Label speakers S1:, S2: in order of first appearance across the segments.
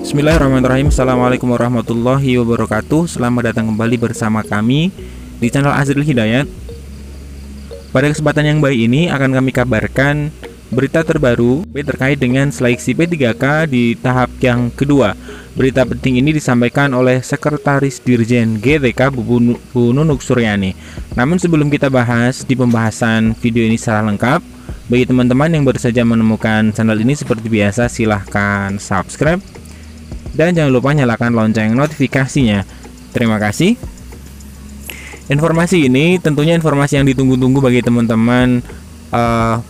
S1: Bismillahirrahmanirrahim. Assalamualaikum warahmatullahi wabarakatuh. Selamat datang kembali bersama kami di channel Azril Hidayat. Pada kesempatan yang baik ini akan kami kabarkan berita terbaru terkait dengan seleksi P3K di tahap yang kedua. Berita penting ini disampaikan oleh Sekretaris Dirjen GTK Bu Nunuk Suryani. Namun sebelum kita bahas di pembahasan video ini secara lengkap, bagi teman-teman yang baru saja menemukan channel ini, seperti biasa silahkan subscribe dan jangan lupa nyalakan lonceng notifikasinya. Terima kasih. Informasi ini tentunya informasi yang ditunggu-tunggu bagi teman-teman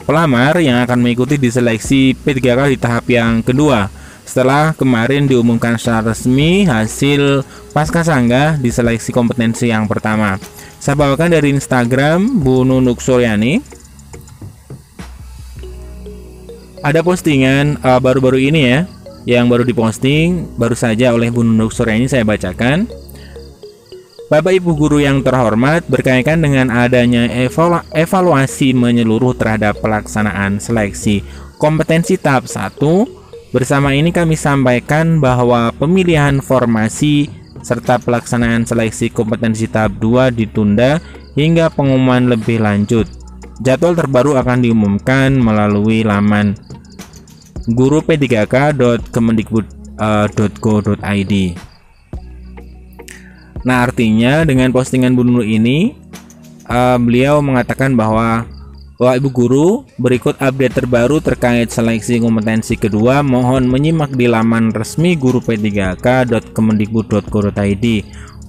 S1: pelamar yang akan mengikuti di seleksi P3K di tahap yang kedua. Setelah kemarin diumumkan secara resmi hasil pascasangga di seleksi kompetensi yang pertama. Saya bawakan dari Instagram Bu Nunuk Suryani. Ada postingan baru-baru ini ya, yang baru diposting baru saja oleh Bu Nunuk Suryani, saya bacakan. Bapak Ibu guru yang terhormat, berkaitan dengan adanya evaluasi menyeluruh terhadap pelaksanaan seleksi kompetensi tahap 1, bersama ini kami sampaikan bahwa pemilihan formasi serta pelaksanaan seleksi kompetensi tahap 2 ditunda hingga pengumuman lebih lanjut. Jadwal terbaru akan diumumkan melalui laman guru-p3k.kemendikbud.go.id. Nah, artinya dengan postingan Bu Nunuk ini beliau mengatakan bahwa Bapak Ibu guru, berikut update terbaru terkait seleksi kompetensi kedua, mohon menyimak di laman resmi guru-p3k.kemendikbud.go.id.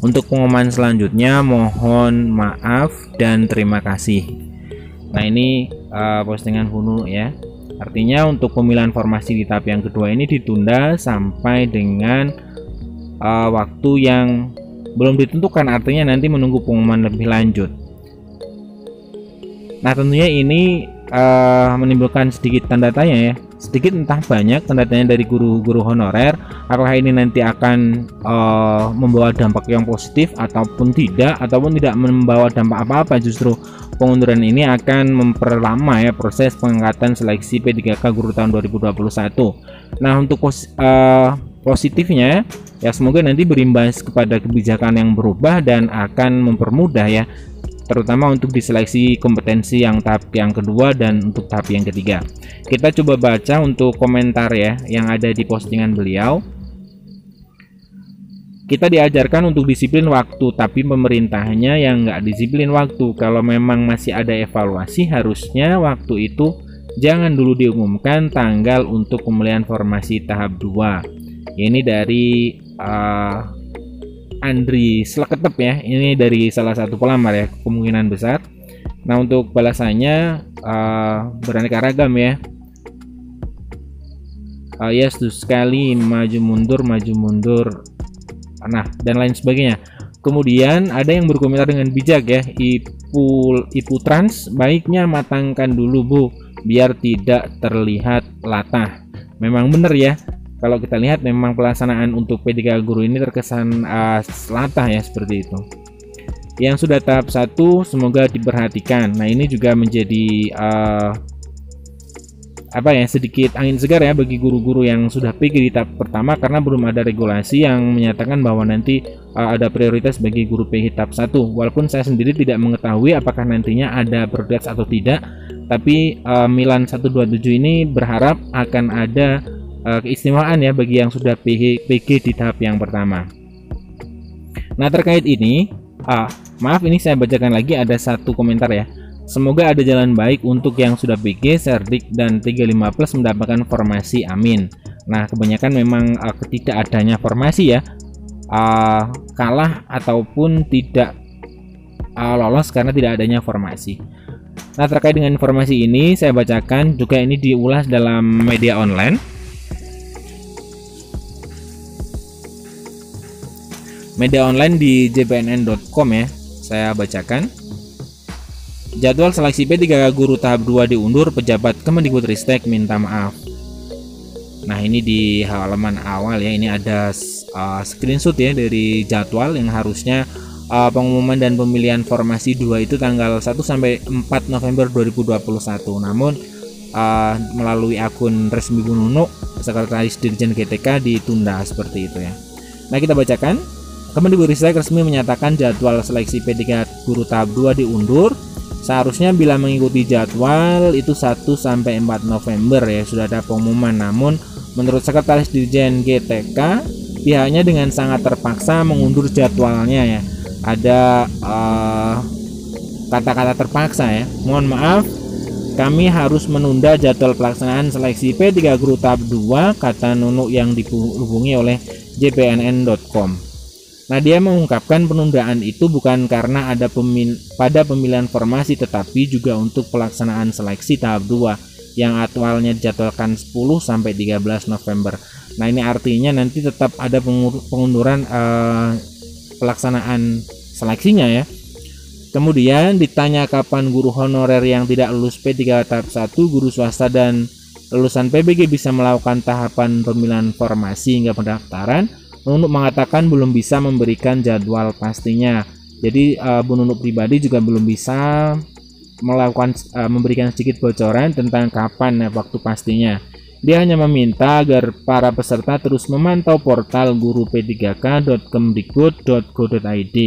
S1: Untuk pengumuman selanjutnya mohon maaf dan terima kasih. Nah, ini postingan Bu Nunuk ya. Artinya untuk pemilihan formasi di tahap yang kedua ini ditunda sampai dengan waktu yang belum ditentukan, artinya nanti menunggu pengumuman lebih lanjut. Nah, tentunya ini menimbulkan sedikit tanda tanya ya, sedikit entah banyak tanda tanya dari guru-guru honorer. Apakah ini nanti akan membawa dampak yang positif ataupun tidak membawa dampak apa-apa. Justru pengunduran ini akan memperlama ya proses pengangkatan seleksi P3K guru tahun 2021. Nah, untuk positifnya ya, semoga nanti berimbas kepada kebijakan yang berubah dan akan mempermudah ya, terutama untuk diseleksi kompetensi yang tahap yang kedua dan untuk tahap yang ketiga. Kita coba baca untuk komentar ya yang ada di postingan beliau. Kita diajarkan untuk disiplin waktu, tapi pemerintahnya yang nggak disiplin waktu. Kalau memang masih ada evaluasi, harusnya waktu itu jangan dulu diumumkan tanggal untuk pemilihan formasi tahap 2. Ini dari Andri Sleketep ya, ini dari salah satu pelamar ya, kemungkinan besar. Nah, untuk balasannya beraneka ragam ya. Ya, setuju sekali, maju mundur, nah dan lain sebagainya. Kemudian ada yang berkomentar dengan bijak ya, Ipu Trans, baiknya matangkan dulu Bu, biar tidak terlihat latah. Memang benar ya, kalau kita lihat memang pelaksanaan untuk P3K guru ini terkesan latah ya, seperti itu. Yang sudah tahap 1 semoga diperhatikan. Nah, ini juga menjadi sedikit angin segar ya bagi guru-guru yang sudah PG di tahap pertama, karena belum ada regulasi yang menyatakan bahwa nanti ada prioritas bagi guru PG tahap 1. Walaupun saya sendiri tidak mengetahui apakah nantinya ada prioritas atau tidak, tapi Milan 127 ini berharap akan ada keistimewaan ya bagi yang sudah PG di tahap yang pertama. Nah, terkait ini maaf, ini saya bacakan lagi, ada satu komentar ya. Semoga ada jalan baik untuk yang sudah PG, Serdik dan 35 plus mendapatkan formasi, amin. Nah, kebanyakan memang tidak adanya formasi ya, kalah ataupun tidak lolos karena tidak adanya formasi. Nah, terkait dengan informasi ini saya bacakan juga, ini diulas dalam media online. Media online di jpnn.com ya, saya bacakan. Jadwal seleksi P3K guru tahap 2 diundur, pejabat Kemendikbudristek minta maaf. Nah, ini di halaman awal ya, ini ada screenshot ya dari jadwal yang harusnya pengumuman dan pemilihan formasi 2 itu tanggal 1 sampai 4 November 2021. Namun melalui akun resmi Bu Nunuk Sekretaris Dirjen GTK ditunda seperti itu ya. Nah, kita bacakan. Kemendikbudristek resmi menyatakan jadwal seleksi P3 guru tahap 2 diundur. Seharusnya bila mengikuti jadwal itu 1 sampai 4 November ya sudah ada pengumuman. Namun menurut Sekretaris Dirjen GTK, pihaknya dengan sangat terpaksa mengundur jadwalnya ya. Ada kata-kata terpaksa ya. Mohon maaf, kami harus menunda jadwal pelaksanaan seleksi P3 guru tahap 2, kata Nunuk yang dihubungi oleh jpnn.com. Nah, dia mengungkapkan penundaan itu bukan karena ada pada pemilihan formasi, tetapi juga untuk pelaksanaan seleksi tahap 2 yang aktualnya dijadwalkan 10 sampai 13 November. Nah, ini artinya nanti tetap ada pengunduran pelaksanaan seleksinya ya. Kemudian ditanya kapan guru honorer yang tidak lulus P3 tahap 1, guru swasta dan lulusan PBG bisa melakukan tahapan pemilihan formasi hingga pendaftaran. Nunuk mengatakan belum bisa memberikan jadwal pastinya. Jadi Bu Nunuk pribadi juga belum bisa memberikan sedikit bocoran tentang kapan waktu pastinya. Dia hanya meminta agar para peserta terus memantau portal guruptk.kemdikbud.go.id.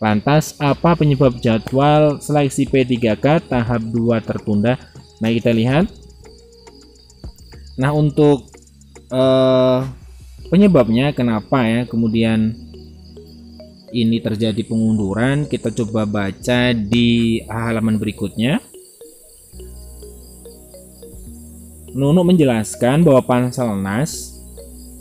S1: Lantas, apa penyebab jadwal seleksi P3K tahap 2 tertunda? Nah, kita lihat. Nah, untuk penyebabnya kenapa ya kemudian ini terjadi pengunduran, kita coba baca di halaman berikutnya. Nunuk menjelaskan bahwa Panselnas,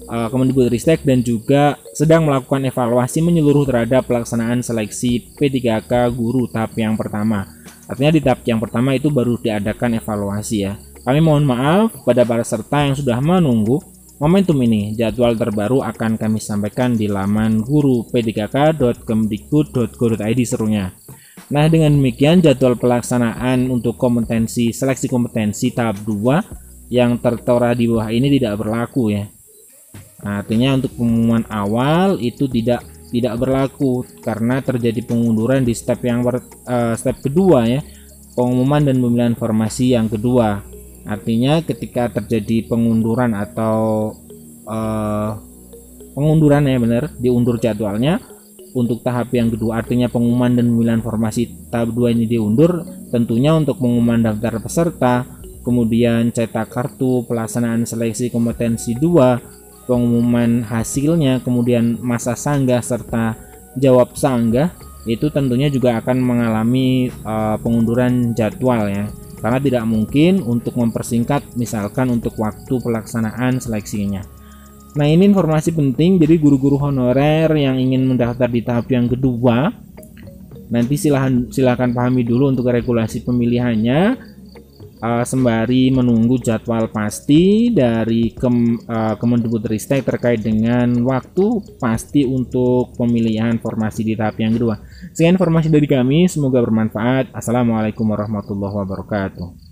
S1: Kemendikbudristek dan juga sedang melakukan evaluasi menyeluruh terhadap pelaksanaan seleksi P3K guru tahap yang pertama. Artinya di tahap yang pertama itu baru diadakan evaluasi ya. Kami mohon maaf pada para peserta yang sudah menunggu momentum ini. Jadwal terbaru akan kami sampaikan di laman guru.p3k.kemdikbud.go.id, serunya. Nah, dengan demikian jadwal pelaksanaan untuk seleksi kompetensi tahap 2 yang tertera di bawah ini tidak berlaku ya. Nah, artinya untuk pengumuman awal itu tidak berlaku karena terjadi pengunduran di step kedua ya, pengumuman dan pemilihan formasi yang kedua. Artinya ketika terjadi pengunduran atau pengunduran ya benar, diundur jadwalnya untuk tahap yang kedua, artinya pengumuman dan pemilihan formasi tahap 2 ini diundur, tentunya untuk pengumuman daftar peserta, kemudian cetak kartu, pelaksanaan seleksi kompetensi 2, pengumuman hasilnya, kemudian masa sanggah serta jawab sanggah, itu tentunya juga akan mengalami pengunduran jadwal ya. Karena tidak mungkin untuk mempersingkat misalkan untuk waktu pelaksanaan seleksinya. Nah, ini informasi penting, jadi guru-guru honorer yang ingin mendaftar di tahap yang kedua nanti silahkan pahami dulu untuk regulasi pemilihannya sembari menunggu jadwal pasti dari Kemendikbudristek terkait dengan waktu pasti untuk pemilihan formasi di tahap yang kedua. Sekian informasi dari kami, semoga bermanfaat. Assalamualaikum warahmatullahi wabarakatuh.